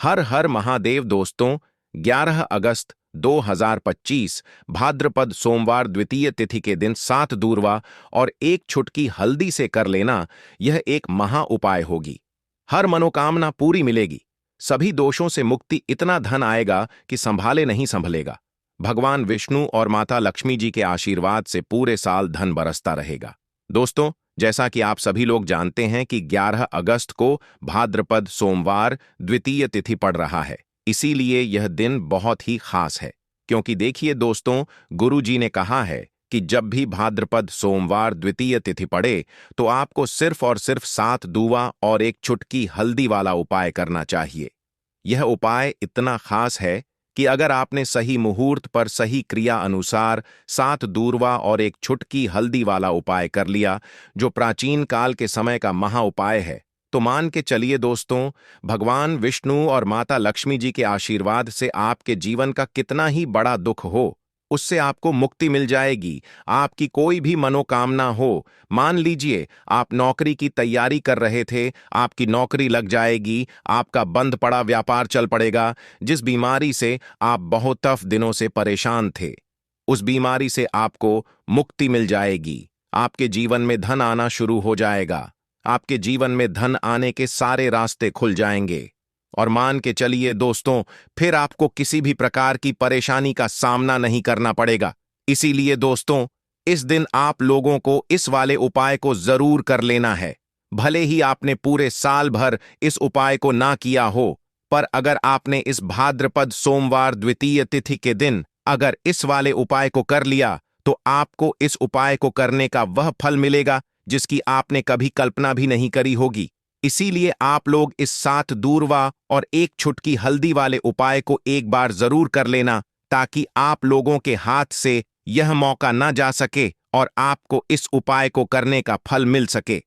हर हर महादेव दोस्तों। 11 अगस्त 2025 भाद्रपद सोमवार द्वितीय तिथि के दिन 7 दूर्वा और एक छुटकी हल्दी से कर लेना, यह एक महा उपाय होगी। हर मनोकामना पूरी मिलेगी। सभी दोषों से मुक्ति, इतना धन आएगा कि संभाले नहीं संभलेगा। भगवान विष्णु और माता लक्ष्मी जी के आशीर्वाद से पूरे साल धन बरसता रहेगा। दोस्तों, जैसा कि आप सभी लोग जानते हैं कि 11 अगस्त को भाद्रपद सोमवार द्वितीय तिथि पड़ रहा है, इसीलिए यह दिन बहुत ही खास है। क्योंकि देखिए दोस्तों, गुरु जी ने कहा है कि जब भी भाद्रपद सोमवार द्वितीय तिथि पड़े तो आपको सिर्फ और सिर्फ 7 दूवा और एक चुटकी हल्दी वाला उपाय करना चाहिए। यह उपाय इतना खास है कि अगर आपने सही मुहूर्त पर सही क्रिया अनुसार 7 दूर्वा और एक छुटकी हल्दी वाला उपाय कर लिया, जो प्राचीन काल के समय का महा उपाय है, तो मान के चलिए दोस्तों, भगवान विष्णु और माता लक्ष्मी जी के आशीर्वाद से आपके जीवन का कितना ही बड़ा दुख हो, उससे आपको मुक्ति मिल जाएगी। आपकी कोई भी मनोकामना हो, मान लीजिए आप नौकरी की तैयारी कर रहे थे, आपकी नौकरी लग जाएगी, आपका बंद पड़ा व्यापार चल पड़ेगा। जिस बीमारी से आप बहुत दिनों से परेशान थे, उस बीमारी से आपको मुक्ति मिल जाएगी। आपके जीवन में धन आना शुरू हो जाएगा। आपके जीवन में धन आने के सारे रास्ते खुल जाएंगे। और मान के चलिए दोस्तों, फिर आपको किसी भी प्रकार की परेशानी का सामना नहीं करना पड़ेगा। इसीलिए दोस्तों, इस दिन आप लोगों को इस वाले उपाय को जरूर कर लेना है। भले ही आपने पूरे साल भर इस उपाय को ना किया हो, पर अगर आपने इस भाद्रपद सोमवार द्वितीय तिथि के दिन अगर इस वाले उपाय को कर लिया, तो आपको इस उपाय को करने का वह फल मिलेगा जिसकी आपने कभी कल्पना भी नहीं करी होगी। इसीलिए आप लोग इस 7 दूर्वा और एक छुटकी हल्दी वाले उपाय को एक बार जरूर कर लेना, ताकि आप लोगों के हाथ से यह मौका ना जा सके और आपको इस उपाय को करने का फल मिल सके।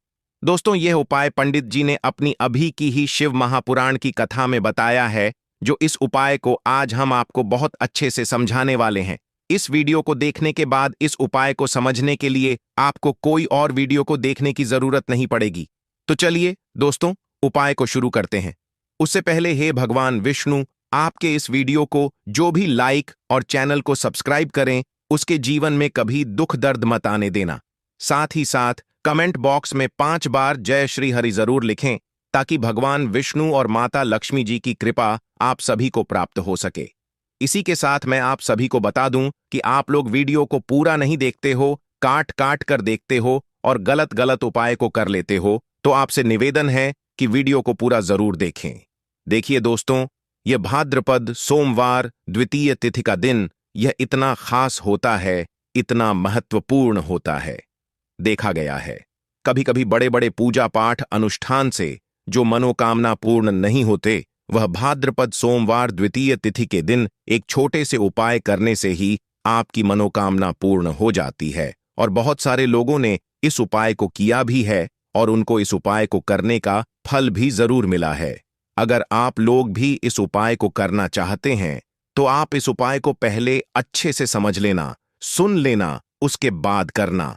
दोस्तों, यह उपाय पंडित जी ने अपनी अभी की ही शिव महापुराण की कथा में बताया है, जो इस उपाय को आज हम आपको बहुत अच्छे से समझाने वाले हैं। इस वीडियो को देखने के बाद इस उपाय को समझने के लिए आपको कोई और वीडियो को देखने की जरूरत नहीं पड़ेगी। तो चलिए दोस्तों, उपाय को शुरू करते हैं। उससे पहले हे भगवान विष्णु, आपके इस वीडियो को जो भी लाइक और चैनल को सब्सक्राइब करें, उसके जीवन में कभी दुख दर्द मत आने देना। साथ ही साथ कमेंट बॉक्स में 5 बार जय श्री हरि जरूर लिखें, ताकि भगवान विष्णु और माता लक्ष्मी जी की कृपा आप सभी को प्राप्त हो सके। इसी के साथ मैं आप सभी को बता दूं कि आप लोग वीडियो को पूरा नहीं देखते हो, काट काट कर देखते हो और गलत गलत उपाय को कर लेते हो, तो आपसे निवेदन है कि वीडियो को पूरा जरूर देखें। देखिए दोस्तों, यह भाद्रपद सोमवार द्वितीय तिथि का दिन यह इतना खास होता है, इतना महत्वपूर्ण होता है। देखा गया है कभी कभी बड़े बड़े पूजा पाठ अनुष्ठान से जो मनोकामना पूर्ण नहीं होते, वह भाद्रपद सोमवार द्वितीय तिथि के दिन एक छोटे से उपाय करने से ही आपकी मनोकामना पूर्ण हो जाती है। और बहुत सारे लोगों ने इस उपाय को किया भी है और उनको इस उपाय को करने का फल भी जरूर मिला है। अगर आप लोग भी इस उपाय को करना चाहते हैं, तो आप इस उपाय को पहले अच्छे से समझ लेना, सुन लेना, उसके बाद करना।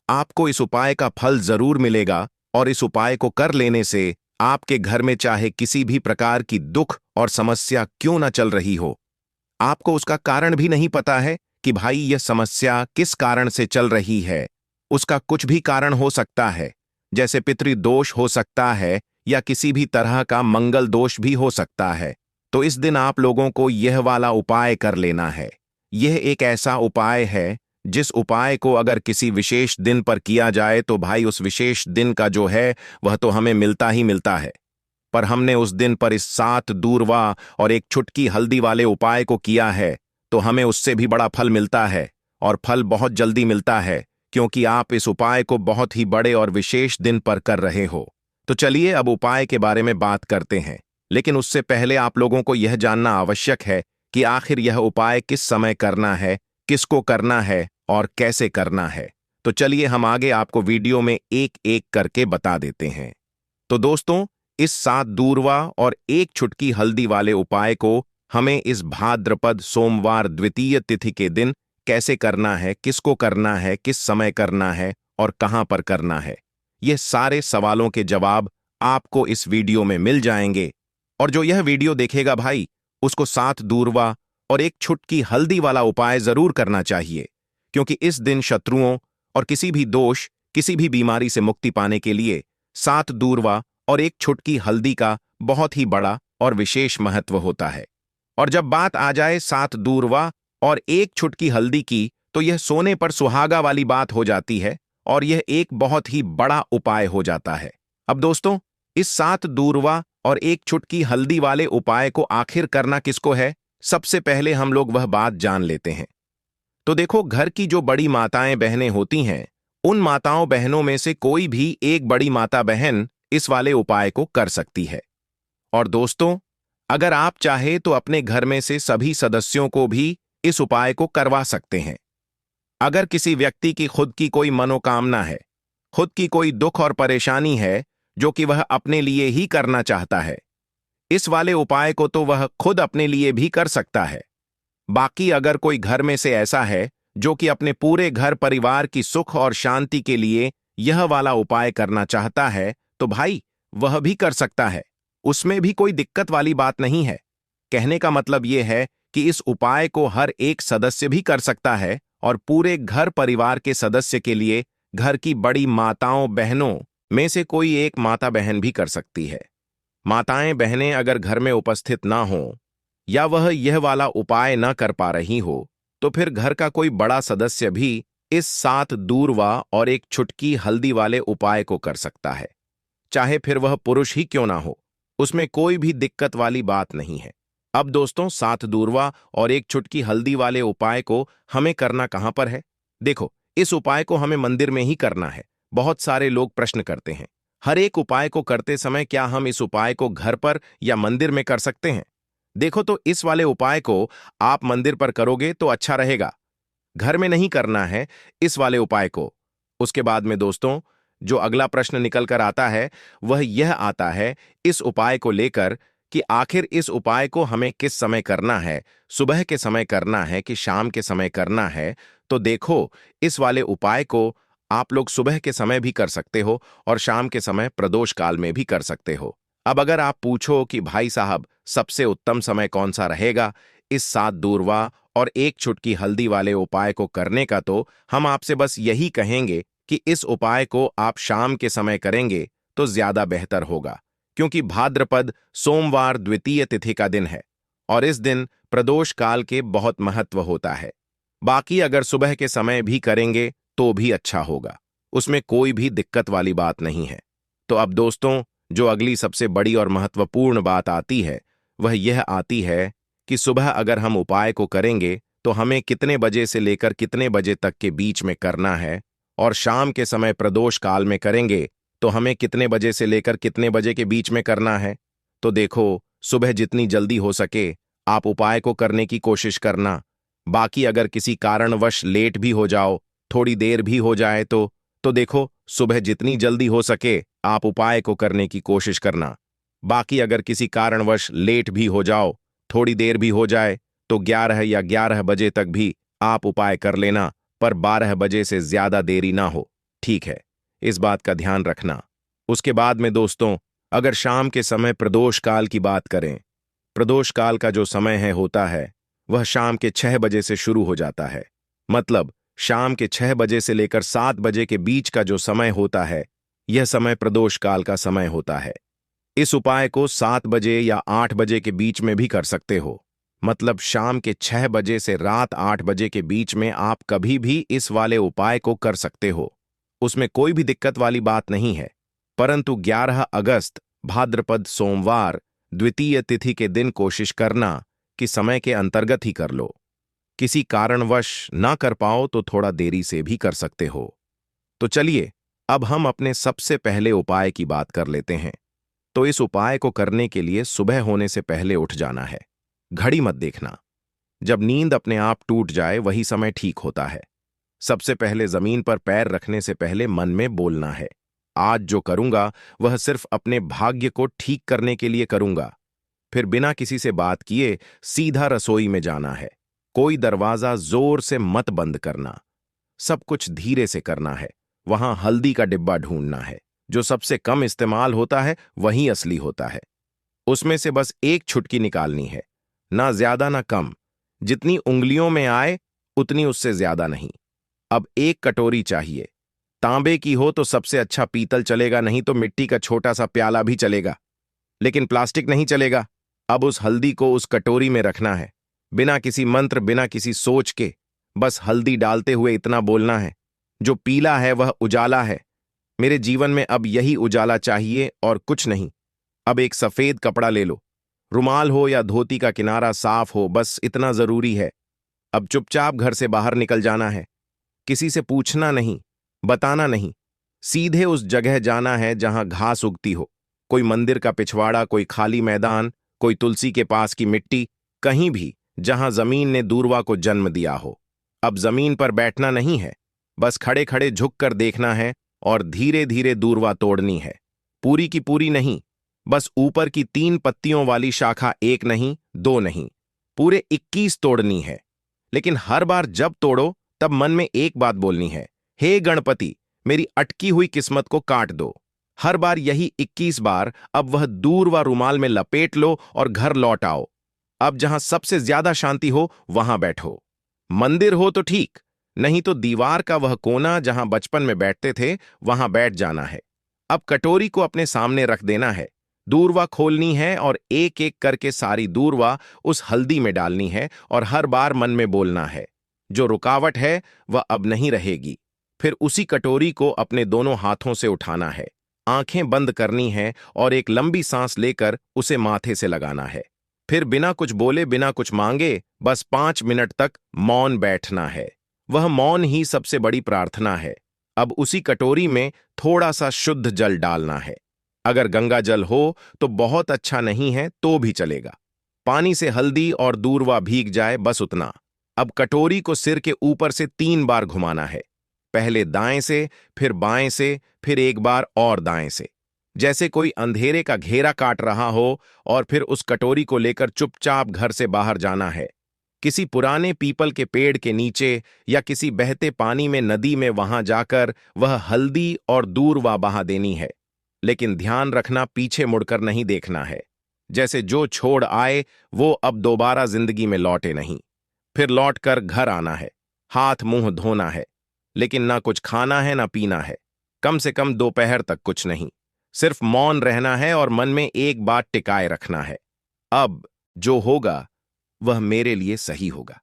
आपको इस उपाय का फल जरूर मिलेगा और इस उपाय को कर लेने से आपके घर में चाहे किसी भी प्रकार की दुख और समस्या क्यों ना चल रही हो, आपको उसका कारण भी नहीं पता है कि भाई यह समस्या किस कारण से चल रही है। उसका कुछ भी कारण हो सकता है, जैसे पितृदोष हो सकता है या किसी भी तरह का मंगल दोष भी हो सकता है। तो इस दिन आप लोगों को यह वाला उपाय कर लेना है। यह एक ऐसा उपाय है जिस उपाय को अगर किसी विशेष दिन पर किया जाए, तो भाई उस विशेष दिन का जो है वह तो हमें मिलता ही मिलता है। पर हमने उस दिन पर इस 7 दूर्वा और एक छुटकी हल्दी वाले उपाय को किया है, तो हमें उससे भी बड़ा फल मिलता है, और फल बहुत जल्दी मिलता है, क्योंकि आप इस उपाय को बहुत ही बड़े और विशेष दिन पर कर रहे हो। तो चलिए अब उपाय के बारे में बात करते हैं। लेकिन उससे पहले आप लोगों को यह जानना आवश्यक है कि आखिर यह उपाय किस समय करना है, किसको करना है और कैसे करना है। तो चलिए हम आगे आपको वीडियो में एक एक करके बता देते हैं। तो दोस्तों, इस 7 दूर्वा और एक छुटकी हल्दी वाले उपाय को हमें इस भाद्रपद सोमवार द्वितीय तिथि के दिन कैसे करना है, किसको करना है, किस समय करना है और कहां पर करना है, ये सारे सवालों के जवाब आपको इस वीडियो में मिल जाएंगे। और जो यह वीडियो देखेगा भाई, उसको 7 दूर्वा और एक छुटकी हल्दी वाला उपाय जरूर करना चाहिए, क्योंकि इस दिन शत्रुओं और किसी भी दोष, किसी भी बीमारी से मुक्ति पाने के लिए 7 दूर्वा और एक छुटकी हल्दी का बहुत ही बड़ा और विशेष महत्व होता है। और जब बात आ जाए 7 दूर्वा और एक छुटकी हल्दी की, तो यह सोने पर सुहागा वाली बात हो जाती है और यह एक बहुत ही बड़ा उपाय हो जाता है। अब दोस्तों, इस 7 दूर्वा और एक छुटकी हल्दी वाले उपाय को आखिर करना किसको है, सबसे पहले हम लोग वह बात जान लेते हैं। तो देखो, घर की जो बड़ी माताएं बहनें होती हैं, उन माताओं बहनों में से कोई भी एक बड़ी माता बहन इस वाले उपाय को कर सकती है। और दोस्तों, अगर आप चाहे तो अपने घर में से सभी सदस्यों को भी इस उपाय को करवा सकते हैं। अगर किसी व्यक्ति की खुद की कोई मनोकामना है, खुद की कोई दुख और परेशानी है जो कि वह अपने लिए ही करना चाहता है, इस वाले उपाय को तो वह खुद अपने लिए भी कर सकता है। बाकी अगर कोई घर में से ऐसा है जो कि अपने पूरे घर परिवार की सुख और शांति के लिए यह वाला उपाय करना चाहता है, तो भाई वह भी कर सकता है, उसमें भी कोई दिक्कत वाली बात नहीं है। कहने का मतलब यह है कि इस उपाय को हर एक सदस्य भी कर सकता है और पूरे घर परिवार के सदस्य के लिए घर की बड़ी माताओं बहनों में से कोई एक माता बहन भी कर सकती है। माताएं बहनें अगर घर में उपस्थित ना हो या वह यह वाला उपाय न कर पा रही हो, तो फिर घर का कोई बड़ा सदस्य भी इस 7 दूर्वा और एक छुटकी हल्दी वाले उपाय को कर सकता है, चाहे फिर वह पुरुष ही क्यों ना हो, उसमें कोई भी दिक्कत वाली बात नहीं है। अब दोस्तों, 7 दूर्वा और एक छुटकी हल्दी वाले उपाय को हमें करना कहां पर है? देखो, इस उपाय को हमें मंदिर में ही करना है। बहुत सारे लोग प्रश्न करते हैं, हर एक उपाय को करते समय क्या हम इस उपाय को घर पर या मंदिर में कर सकते हैं? देखो, तो इस वाले उपाय को आप मंदिर पर करोगे तो अच्छा रहेगा, घर में नहीं करना है इस वाले उपाय को। उसके बाद में दोस्तों, जो अगला प्रश्न निकल कर आता है वह यह आता है इस उपाय को लेकर कि आखिर इस उपाय को हमें किस समय करना है, सुबह के समय करना है कि शाम के समय करना है? तो देखो, इस वाले उपाय को आप लोग सुबह के समय भी कर सकते हो और शाम के समय प्रदोष काल में भी कर सकते हो। अब अगर आप पूछो कि भाई साहब, सबसे उत्तम समय कौन सा रहेगा इस 7 दूर्वा और एक छुटकी हल्दी वाले उपाय को करने का, तो हम आपसे बस यही कहेंगे कि इस उपाय को आप शाम के समय करेंगे तो ज्यादा बेहतर होगा, क्योंकि भाद्रपद सोमवार द्वितीय तिथि का दिन है और इस दिन प्रदोष काल के बहुत महत्व होता है। बाकी अगर सुबह के समय भी करेंगे तो भी अच्छा होगा, उसमें कोई भी दिक्कत वाली बात नहीं है। तो अब दोस्तों, जो अगली सबसे बड़ी और महत्वपूर्ण बात आती है वह यह आती है कि सुबह अगर हम उपाय को करेंगे तो हमें कितने बजे से लेकर कितने बजे तक के बीच में करना है, और शाम के समय प्रदोष काल में करेंगे तो हमें कितने बजे से लेकर कितने बजे के बीच में करना है। तो देखो, सुबह जितनी जल्दी हो सके आप उपाय को करने की कोशिश करना। बाकी अगर किसी कारणवश लेट भी हो जाओ, थोड़ी देर भी हो जाए तो देखो, सुबह जितनी जल्दी हो सके आप उपाय को करने की कोशिश करना। बाकी अगर किसी कारणवश लेट भी हो जाओ, थोड़ी देर भी हो जाए, तो 11 या 11 बजे तक भी आप उपाय कर लेना, पर 12 बजे से ज्यादा देरी ना हो, ठीक है? इस बात का ध्यान रखना। उसके बाद में दोस्तों, अगर शाम के समय प्रदोष काल की बात करें, प्रदोष काल का जो समय होता है वह शाम के 6 बजे से शुरू हो जाता है। मतलब शाम के 6 बजे से लेकर 7 बजे के बीच का जो समय होता है, यह समय प्रदोष काल का समय होता है। इस उपाय को 7 बजे या 8 बजे के बीच में भी कर सकते हो। मतलब शाम के 6 बजे से रात 8 बजे के बीच में आप कभी भी इस वाले उपाय को कर सकते हो, उसमें कोई भी दिक्कत वाली बात नहीं है। परंतु 11 अगस्त भाद्रपद सोमवार द्वितीय तिथि के दिन कोशिश करना कि समय के अंतर्गत ही कर लो। किसी कारणवश ना कर पाओ तो थोड़ा देरी से भी कर सकते हो। तो चलिए, अब हम अपने सबसे पहले उपाय की बात कर लेते हैं। तो इस उपाय को करने के लिए सुबह होने से पहले उठ जाना है। घड़ी मत देखना, जब नींद अपने आप टूट जाए वही समय ठीक होता है। सबसे पहले जमीन पर पैर रखने से पहले मन में बोलना है, आज जो करूंगा वह सिर्फ अपने भाग्य को ठीक करने के लिए करूंगा। फिर बिना किसी से बात किए सीधा रसोई में जाना है। कोई दरवाजा जोर से मत बंद करना, सब कुछ धीरे से करना है। वहां हल्दी का डिब्बा ढूंढना है, जो सबसे कम इस्तेमाल होता है वही असली होता है। उसमें से बस एक छुटकी निकालनी है, ना ज्यादा ना कम। जितनी उंगलियों में आए उतनी उससे ज्यादा नहीं। अब एक कटोरी चाहिए। तांबे की हो तो सबसे अच्छा, पीतल चलेगा, नहीं तो मिट्टी का छोटा सा प्याला भी चलेगा, लेकिन प्लास्टिक नहीं चलेगा। अब उस हल्दी को उस कटोरी में रखना है, बिना किसी मंत्र, बिना किसी सोच के। बस हल्दी डालते हुए इतना बोलना है, जो पीला है वह उजाला है। मेरे जीवन में अब यही उजाला चाहिए और कुछ नहीं। अब एक सफेद कपड़ा ले लो, रुमाल हो या धोती का किनारा साफ हो, बस इतना जरूरी है। अब चुपचाप घर से बाहर निकल जाना है। किसी से पूछना नहीं, बताना नहीं। सीधे उस जगह जाना है जहां घास उगती हो, कोई मंदिर का पिछवाड़ा, कोई खाली मैदान, कोई तुलसी के पास की मिट्टी, कहीं भी जहां जमीन ने दूर्वा को जन्म दिया हो। अब जमीन पर बैठना नहीं है, बस खड़े खड़े झुक कर देखना है और धीरे धीरे दूर्वा तोड़नी है। पूरी की पूरी नहीं, बस ऊपर की 3 पत्तियों वाली शाखा, एक नहीं, 2 नहीं, पूरे 21 तोड़नी है। लेकिन हर बार जब तोड़ो तब मन में एक बात बोलनी है, हे गणपति, मेरी अटकी हुई किस्मत को काट दो। हर बार यही 21 बार। अब वह दूर्वा रुमाल में लपेट लो और घर लौट आओ। अब जहां सबसे ज्यादा शांति हो वहां बैठो। मंदिर हो तो ठीक, नहीं तो दीवार का वह कोना जहां बचपन में बैठते थे वहां बैठ जाना है। अब कटोरी को अपने सामने रख देना है, दूर्वा खोलनी है और एक एक करके सारी दूर्वा उस हल्दी में डालनी है और हर बार मन में बोलना है, जो रुकावट है वह अब नहीं रहेगी। फिर उसी कटोरी को अपने दोनों हाथों से उठाना है, आंखें बंद करनी है और एक लंबी सांस लेकर उसे माथे से लगाना है। फिर बिना कुछ बोले, बिना कुछ मांगे, बस 5 मिनट तक मौन बैठना है। वह मौन ही सबसे बड़ी प्रार्थना है। अब उसी कटोरी में थोड़ा सा शुद्ध जल डालना है। अगर गंगा जल हो तो बहुत अच्छा, नहीं है तो भी चलेगा। पानी से हल्दी और दूर्वा भीग जाए, बस उतना। अब कटोरी को सिर के ऊपर से 3 बार घुमाना है, पहले दाएं से, फिर बाएं से, फिर एक बार और दाएं से, जैसे कोई अंधेरे का घेरा काट रहा हो। और फिर उस कटोरी को लेकर चुपचाप घर से बाहर जाना है, किसी पुराने पीपल के पेड़ के नीचे या किसी बहते पानी में, नदी में, वहां जाकर वह हल्दी और दूर्वा बहा देनी है। लेकिन ध्यान रखना, पीछे मुड़कर नहीं देखना है। जैसे जो छोड़ आए वो अब दोबारा जिंदगी में लौटे नहीं। फिर लौटकर घर आना है, हाथ मुंह धोना है, लेकिन ना कुछ खाना है ना पीना है, कम से कम दोपहर तक कुछ नहीं। सिर्फ मौन रहना है और मन में एक बात टिकाए रखना है, अब जो होगा वह मेरे लिए सही होगा।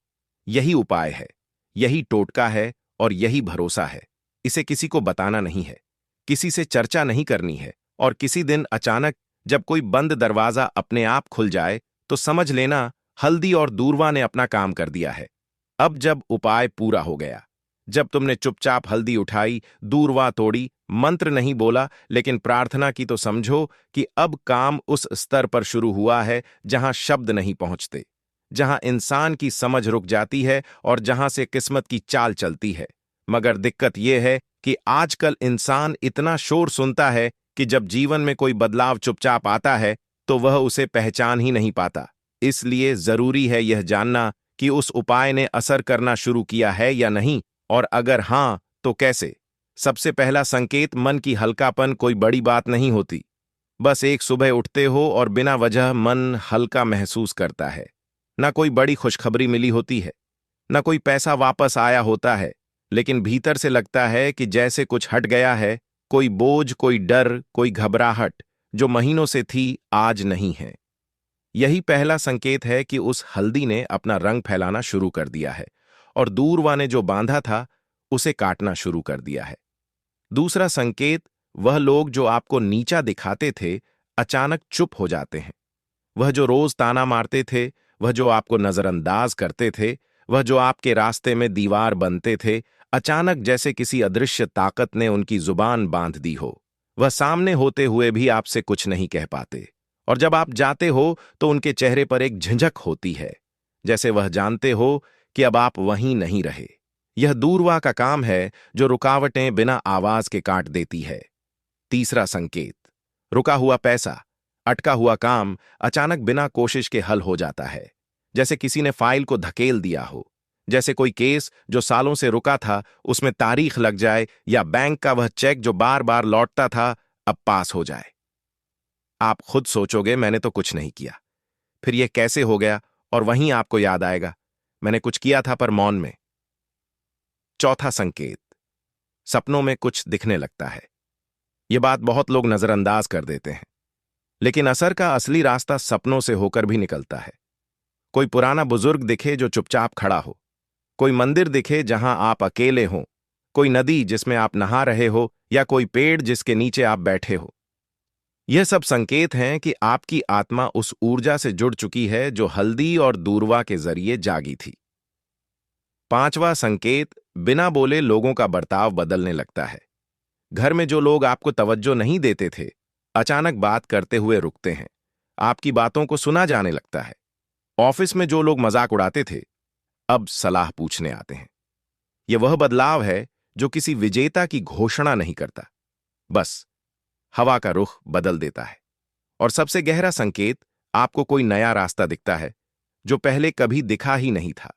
यही उपाय है, यही टोटका है और यही भरोसा है। इसे किसी को बताना नहीं है, किसी से चर्चा नहीं करनी है। और किसी दिन अचानक जब कोई बंद दरवाजा अपने आप खुल जाए तो समझ लेना हल्दी और दूर्वा ने अपना काम कर दिया है। अब जब उपाय पूरा हो गया, जब तुमने चुपचाप हल्दी उठाई, दूर्वा तोड़ी, मंत्र नहीं बोला लेकिन प्रार्थना की, तो समझो कि अब काम उस स्तर पर शुरू हुआ है जहां शब्द नहीं पहुंचते, जहां इंसान की समझ रुक जाती है और जहां से किस्मत की चाल चलती है। मगर दिक्कत यह है कि आजकल इंसान इतना शोर सुनता है कि जब जीवन में कोई बदलाव चुपचाप आता है तो वह उसे पहचान ही नहीं पाता। इसलिए जरूरी है यह जानना कि उस उपाय ने असर करना शुरू किया है या नहीं, और अगर हां तो कैसे। सबसे पहला संकेत, मन की हल्कापन। कोई बड़ी बात नहीं होती, बस एक सुबह उठते हो और बिना वजह मन हल्का महसूस करता है। ना कोई बड़ी खुशखबरी मिली होती है, ना कोई पैसा वापस आया होता है, लेकिन भीतर से लगता है कि जैसे कुछ हट गया है। कोई बोझ, कोई डर, कोई घबराहट जो महीनों से थी आज नहीं है। यही पहला संकेत है कि उस हल्दी ने अपना रंग फैलाना शुरू कर दिया है और दूर्वा ने जो बांधा था उसे काटना शुरू कर दिया है। दूसरा संकेत, वह लोग जो आपको नीचा दिखाते थे अचानक चुप हो जाते हैं। वह जो रोज ताना मारते थे, वह जो आपको नजरअंदाज करते थे, वह जो आपके रास्ते में दीवार बनते थे, अचानक जैसे किसी अदृश्य ताकत ने उनकी जुबान बांध दी हो। वह सामने होते हुए भी आपसे कुछ नहीं कह पाते, और जब आप जाते हो तो उनके चेहरे पर एक झिझक होती है, जैसे वह जानते हो कि अब आप वहीं नहीं रहे। यह दूर्वा का काम है जो रुकावटें बिना आवाज के काट देती है। तीसरा संकेत, रुका हुआ पैसा, अटका हुआ काम अचानक बिना कोशिश के हल हो जाता है, जैसे किसी ने फाइल को धकेल दिया हो, जैसे कोई केस जो सालों से रुका था उसमें तारीख लग जाए, या बैंक का वह चेक जो बार बार लौटता था अब पास हो जाए। आप खुद सोचोगे मैंने तो कुछ नहीं किया, फिर यह कैसे हो गया, और वहीं आपको याद आएगा मैंने कुछ किया था पर मौन में। चौथा संकेत, सपनों में कुछ दिखने लगता है। यह बात बहुत लोग नजरअंदाज कर देते हैं, लेकिन असर का असली रास्ता सपनों से होकर भी निकलता है। कोई पुराना बुजुर्ग दिखे जो चुपचाप खड़ा हो, कोई मंदिर दिखे जहां आप अकेले हो, कोई नदी जिसमें आप नहा रहे हो, या कोई पेड़ जिसके नीचे आप बैठे हो। यह सब संकेत हैं कि आपकी आत्मा उस ऊर्जा से जुड़ चुकी है जो हल्दी और दूर्वा के जरिए जागी थी। पांचवा संकेत, बिना बोले लोगों का बर्ताव बदलने लगता है। घर में जो लोग आपको तवज्जो नहीं देते थे, अचानक बात करते हुए रुकते हैं। आपकी बातों को सुना जाने लगता है। ऑफिस में जो लोग मजाक उड़ाते थे, अब सलाह पूछने आते हैं। यह वह बदलाव है जो किसी विजेता की घोषणा नहीं करता, बस हवा का रुख बदल देता है। और सबसे गहरा संकेत, आपको कोई नया रास्ता दिखता है जो पहले कभी दिखा ही नहीं था।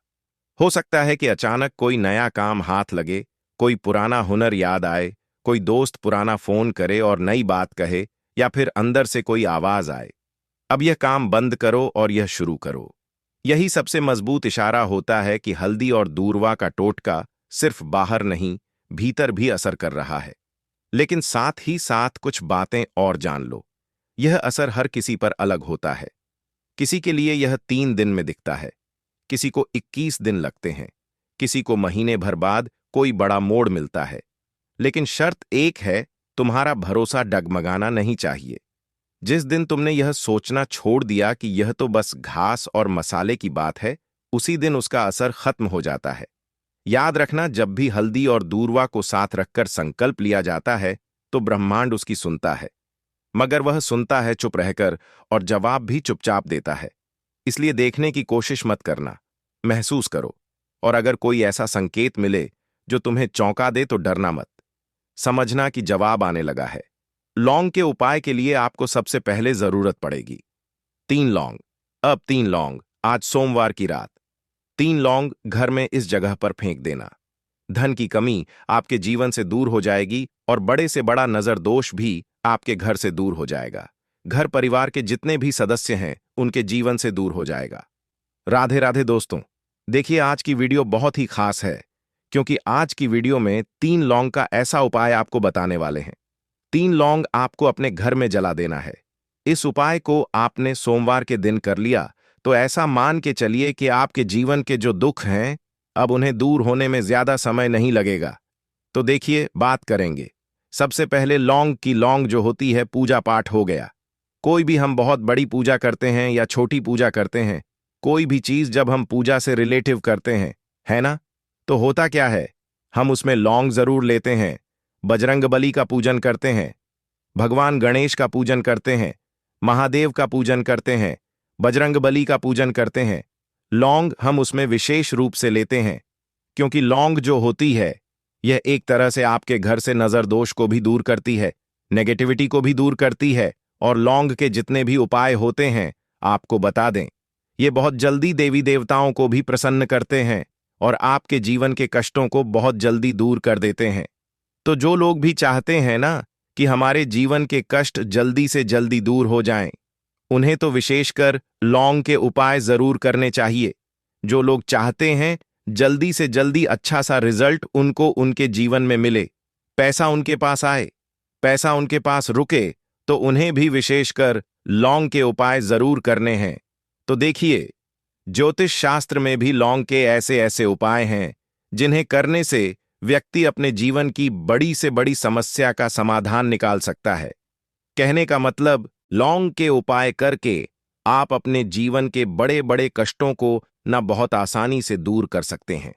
हो सकता है कि अचानक कोई नया काम हाथ लगे, कोई पुराना हुनर याद आए, कोई दोस्त पुराना फोन करे और नई बात कहे, या फिर अंदर से कोई आवाज आए, अब यह काम बंद करो और यह शुरू करो। यही सबसे मजबूत इशारा होता है कि हल्दी और दूर्वा का टोटका सिर्फ बाहर नहीं, भीतर भी असर कर रहा है। लेकिन साथ ही साथ कुछ बातें और जान लो, यह असर हर किसी पर अलग होता है। किसी के लिए यह 3 दिन में दिखता है, किसी को 21 दिन लगते हैं, किसी को महीने भर बाद कोई बड़ा मोड़ मिलता है। लेकिन शर्त एक है, तुम्हारा भरोसा डगमगाना नहीं चाहिए। जिस दिन तुमने यह सोचना छोड़ दिया कि यह तो बस घास और मसाले की बात है, उसी दिन उसका असर खत्म हो जाता है। याद रखना, जब भी हल्दी और दूर्वा को साथ रखकर संकल्प लिया जाता है तो ब्रह्मांड उसकी सुनता है, मगर वह सुनता है चुप रहकर, और जवाब भी चुपचाप देता है। इसलिए देखने की कोशिश मत करना, महसूस करो। और अगर कोई ऐसा संकेत मिले जो तुम्हें चौंका दे तो डरना मत, समझना कि जवाब आने लगा है। लौंग के उपाय के लिए आपको सबसे पहले जरूरत पड़ेगी 3 लौंग। अब 3 लौंग, आज सोमवार की रात 3 लौंग घर में इस जगह पर फेंक देना। धन की कमी आपके जीवन से दूर हो जाएगी और बड़े से बड़ा नजर दोष भी आपके घर से दूर हो जाएगा। घर परिवार के जितने भी सदस्य हैं उनके जीवन से दूर हो जाएगा। राधे राधे दोस्तों, देखिए आज की वीडियो बहुत ही खास है, क्योंकि आज की वीडियो में 3 लौंग का ऐसा उपाय आपको बताने वाले हैं। 3 लौंग आपको अपने घर में जला देना है। इस उपाय को आपने सोमवार के दिन कर लिया तो ऐसा मान के चलिए कि आपके जीवन के जो दुख हैं, अब उन्हें दूर होने में ज्यादा समय नहीं लगेगा। तो देखिए, बात करेंगे। सबसे पहले लौंग की लौंग जो होती है, पूजा पाठ हो गया। कोई भी हम बहुत बड़ी पूजा करते हैं या छोटी पूजा करते हैं, कोई भी चीज जब हम पूजा से रिलेटिव करते हैं, है ना, तो होता क्या है, हम उसमें लौंग जरूर लेते हैं। बजरंगबली का पूजन करते हैं, भगवान गणेश का पूजन करते हैं, महादेव का पूजन करते हैं, बजरंगबली का पूजन करते हैं। लौंग हम उसमें विशेष रूप से लेते हैं, क्योंकि लौंग जो होती है, यह एक तरह से आपके घर से नजर दोष को भी दूर करती है, नेगेटिविटी को भी दूर करती है। और लौंग के जितने भी उपाय होते हैं, आपको बता दें, ये बहुत जल्दी देवी देवताओं को भी प्रसन्न करते हैं और आपके जीवन के कष्टों को बहुत जल्दी दूर कर देते हैं। तो जो लोग भी चाहते हैं ना कि हमारे जीवन के कष्ट जल्दी से जल्दी दूर हो जाएं, उन्हें तो विशेषकर लौंग के उपाय जरूर करने चाहिए। जो लोग चाहते हैं जल्दी से जल्दी अच्छा सा रिजल्ट उनको उनके जीवन में मिले, पैसा उनके पास आए, पैसा उनके पास रुके, तो उन्हें भी विशेषकर लौंग के उपाय जरूर करने हैं। तो देखिए, ज्योतिष शास्त्र में भी लौंग के ऐसे ऐसे उपाय हैं जिन्हें करने से व्यक्ति अपने जीवन की बड़ी से बड़ी समस्या का समाधान निकाल सकता है। कहने का मतलब, लौंग के उपाय करके आप अपने जीवन के बड़े बड़े कष्टों को ना बहुत आसानी से दूर कर सकते हैं।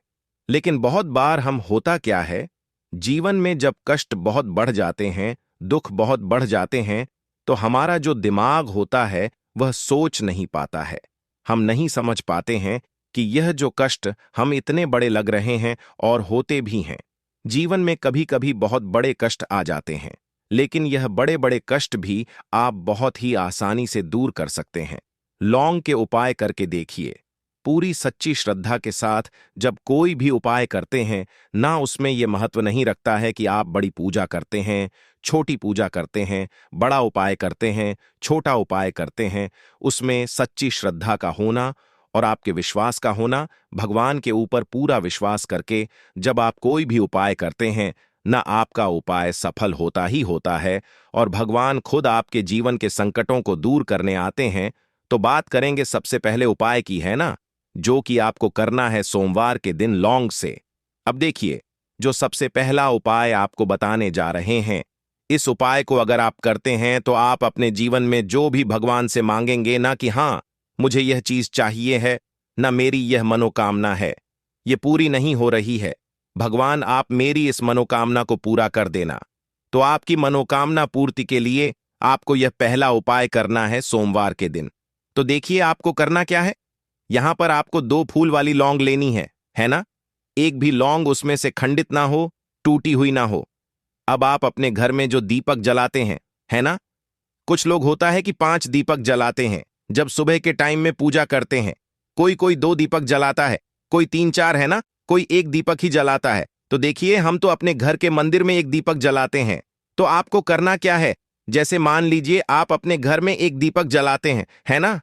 लेकिन बहुत बार हम होता क्या है, जीवन में जब कष्ट बहुत बढ़ जाते हैं, दुख बहुत बढ़ जाते हैं, तो हमारा जो दिमाग होता है वह सोच नहीं पाता है। हम नहीं समझ पाते हैं कि यह जो कष्ट हम इतने बड़े लग रहे हैं, और होते भी हैं। जीवन में कभी कभी बहुत बड़े कष्ट आ जाते हैं, लेकिन यह बड़े बड़े कष्ट भी आप बहुत ही आसानी से दूर कर सकते हैं। लौंग के उपाय करके देखिए। पूरी सच्ची श्रद्धा के साथ जब कोई भी उपाय करते हैं, ना उसमें यह महत्व नहीं रखता है कि आप बड़ी पूजा करते हैं, छोटी पूजा करते हैं, बड़ा उपाय करते हैं, छोटा उपाय करते हैं, उसमें सच्ची श्रद्धा का होना और आपके विश्वास का होना, भगवान के ऊपर पूरा विश्वास करके जब आप कोई भी उपाय करते हैं, न आपका उपाय सफल होता ही होता है और भगवान खुद आपके जीवन के संकटों को दूर करने आते हैं। तो बात करेंगे सबसे पहले उपाय की, है ना, जो कि आपको करना है सोमवार के दिन लौंग से। अब देखिए, जो सबसे पहला उपाय आपको बताने जा रहे हैं, इस उपाय को अगर आप करते हैं तो आप अपने जीवन में जो भी भगवान से मांगेंगे, ना कि हाँ मुझे यह चीज चाहिए है, ना मेरी यह मनोकामना है, ये पूरी नहीं हो रही है, भगवान आप मेरी इस मनोकामना को पूरा कर देना। तो आपकी मनोकामना पूर्ति के लिए आपको यह पहला उपाय करना है सोमवार के दिन। तो देखिए आपको करना क्या है। यहां पर आपको 2 फूल वाली लौंग लेनी है ना। एक भी लौंग उसमें से खंडित ना हो, टूटी हुई ना हो। अब आप अपने घर में जो दीपक जलाते हैं, है ना, कुछ लोग होता है कि 5 दीपक जलाते हैं जब सुबह के टाइम में पूजा करते हैं। कोई कोई 2 दीपक जलाता है, कोई 3-4, है ना, कोई 1 दीपक ही जलाता है। तो देखिए हम तो अपने घर के मंदिर में 1 दीपक जलाते हैं। तो आपको करना क्या है, जैसे मान लीजिए आप अपने घर में 1 दीपक जलाते हैं, है ना,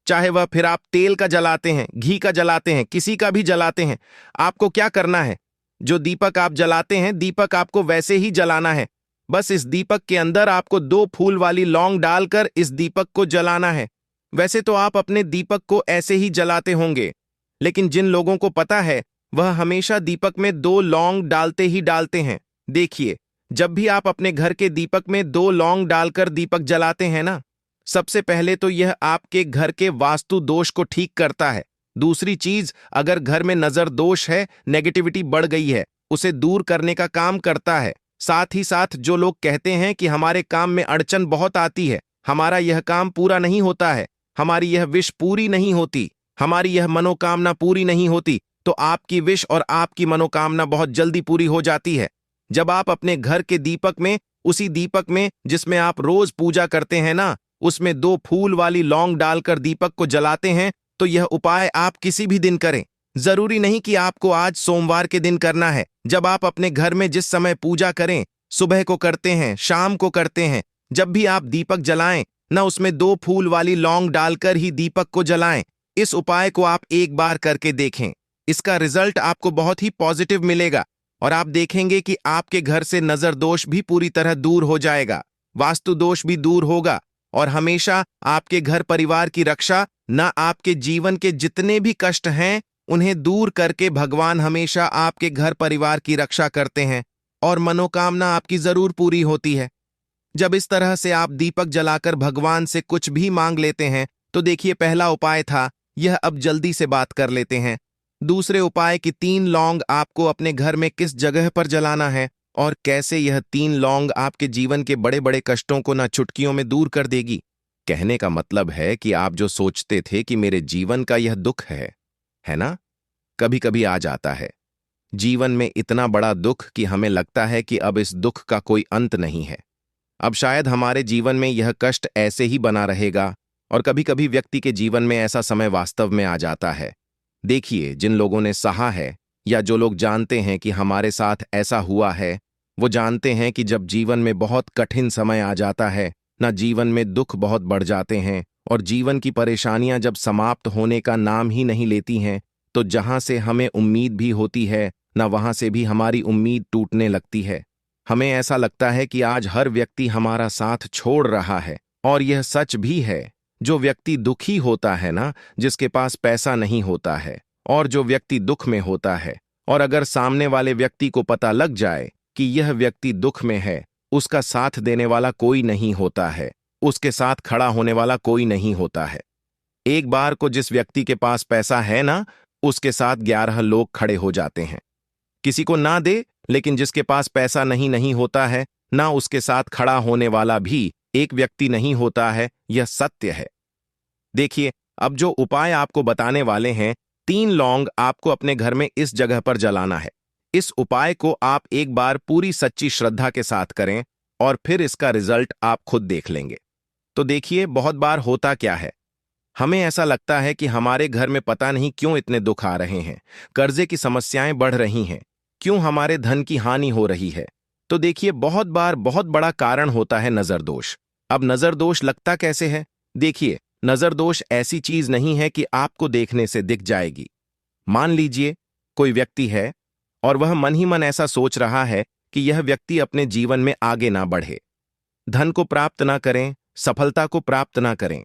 चाहे वह फिर आप तेल का जलाते हैं, घी का जलाते हैं, किसी का भी जलाते हैं, आपको क्या करना है, जो दीपक आप जलाते हैं दीपक आपको वैसे ही जलाना है। बस इस दीपक के अंदर आपको 2 फूल वाली लौंग डालकर इस दीपक को जलाना है। वैसे तो आप अपने दीपक को ऐसे ही जलाते होंगे, लेकिन जिन लोगों को पता है वह हमेशा दीपक में 2 लौंग डालते ही डालते हैं। देखिए, जब भी आप अपने घर के दीपक में 2 लौंग डालकर दीपक जलाते हैं ना, सबसे पहले तो यह आपके घर के वास्तु दोष को ठीक करता है। दूसरी चीज, अगर घर में नजर दोष है, नेगेटिविटी बढ़ गई है, उसे दूर करने का काम करता है। साथ ही साथ जो लोग कहते हैं कि हमारे काम में अड़चन बहुत आती है, हमारा यह काम पूरा नहीं होता है, हमारी यह विश पूरी नहीं होती, हमारी यह मनोकामना पूरी नहीं होती, तो आपकी विश और आपकी मनोकामना बहुत जल्दी पूरी हो जाती है। जब आप अपने घर के दीपक में, उसी दीपक में जिसमें आप रोज पूजा करते हैं ना, उसमें 2 फूल वाली लौंग डालकर दीपक को जलाते हैं, तो यह उपाय आप किसी भी दिन करें। जरूरी नहीं कि आपको आज सोमवार के दिन करना है। जब आप अपने घर में जिस समय पूजा करें, सुबह को करते हैं, शाम को करते हैं, जब भी आप दीपक जलाएं ना, उसमें 2 फूल वाली लौंग डालकर ही दीपक को जलाएं। इस उपाय को आप एक बार करके देखें, इसका रिजल्ट आपको बहुत ही पॉजिटिव मिलेगा और आप देखेंगे कि आपके घर से नजर दोष भी पूरी तरह दूर हो जाएगा, वास्तु दोष भी दूर होगा और हमेशा आपके घर परिवार की रक्षा, ना आपके जीवन के जितने भी कष्ट हैं उन्हें दूर करके भगवान हमेशा आपके घर परिवार की रक्षा करते हैं और मनोकामना आपकी जरूर पूरी होती है। जब इस तरह से आप दीपक जलाकर भगवान से कुछ भी मांग लेते हैं, तो देखिए पहला उपाय था यह। अब जल्दी से बात कर लेते हैं दूसरे उपाय की। 3 लौंग आपको अपने घर में किस जगह पर जलाना है और कैसे यह 3 लौंग आपके जीवन के बड़े बड़े कष्टों को ना चुटकियों में दूर कर देगी। कहने का मतलब है कि आप जो सोचते थे कि मेरे जीवन का यह दुख है ना, कभी कभी आ जाता है जीवन में इतना बड़ा दुख कि हमें लगता है कि अब इस दुख का कोई अंत नहीं है, अब शायद हमारे जीवन में यह कष्ट ऐसे ही बना रहेगा। और कभी कभी व्यक्ति के जीवन में ऐसा समय वास्तव में आ जाता है। देखिए, जिन लोगों ने सहा है या जो लोग जानते हैं कि हमारे साथ ऐसा हुआ है, वो जानते हैं कि जब जीवन में बहुत कठिन समय आ जाता है ना, जीवन में दुख बहुत बढ़ जाते हैं और जीवन की परेशानियां जब समाप्त होने का नाम ही नहीं लेती हैं, तो जहां से हमें उम्मीद भी होती है ना, वहां से भी हमारी उम्मीद टूटने लगती है। हमें ऐसा लगता है कि आज हर व्यक्ति हमारा साथ छोड़ रहा है और यह सच भी है। जो व्यक्ति दुखी होता है ना, जिसके पास पैसा नहीं होता है, और जो व्यक्ति दुख में होता है, और अगर सामने वाले व्यक्ति को पता लग जाए कि यह व्यक्ति दुख में है, उसका साथ देने वाला कोई नहीं होता है, उसके साथ खड़ा होने वाला कोई नहीं होता है। एक बार को जिस व्यक्ति के पास पैसा है ना, उसके साथ 11 लोग खड़े हो जाते हैं। किसी को ना दे, लेकिन जिसके पास पैसा नहीं होता है ना, उसके साथ खड़ा होने वाला भी एक व्यक्ति नहीं होता है। यह सत्य है। देखिए, अब जो उपाय आपको बताने वाले हैं, 3 लौंग आपको अपने घर में इस जगह पर जलाना है। इस उपाय को आप एक बार पूरी सच्ची श्रद्धा के साथ करें और फिर इसका रिजल्ट आप खुद देख लेंगे। तो देखिए, बहुत बार होता क्या है, हमें ऐसा लगता है कि हमारे घर में पता नहीं क्यों इतने दुख आ रहे हैं, कर्जे की समस्याएं बढ़ रही हैं, क्यों हमारे धन की हानि हो रही है। तो देखिए, बहुत बार बहुत बड़ा कारण होता है नजर दोष। अब नजर दोष लगता कैसे है? देखिए, नजर दोष ऐसी चीज नहीं है कि आपको देखने से दिख जाएगी। मान लीजिए कोई व्यक्ति है और वह मन ही मन ऐसा सोच रहा है कि यह व्यक्ति अपने जीवन में आगे ना बढ़े, धन को प्राप्त ना करें, सफलता को प्राप्त ना करें।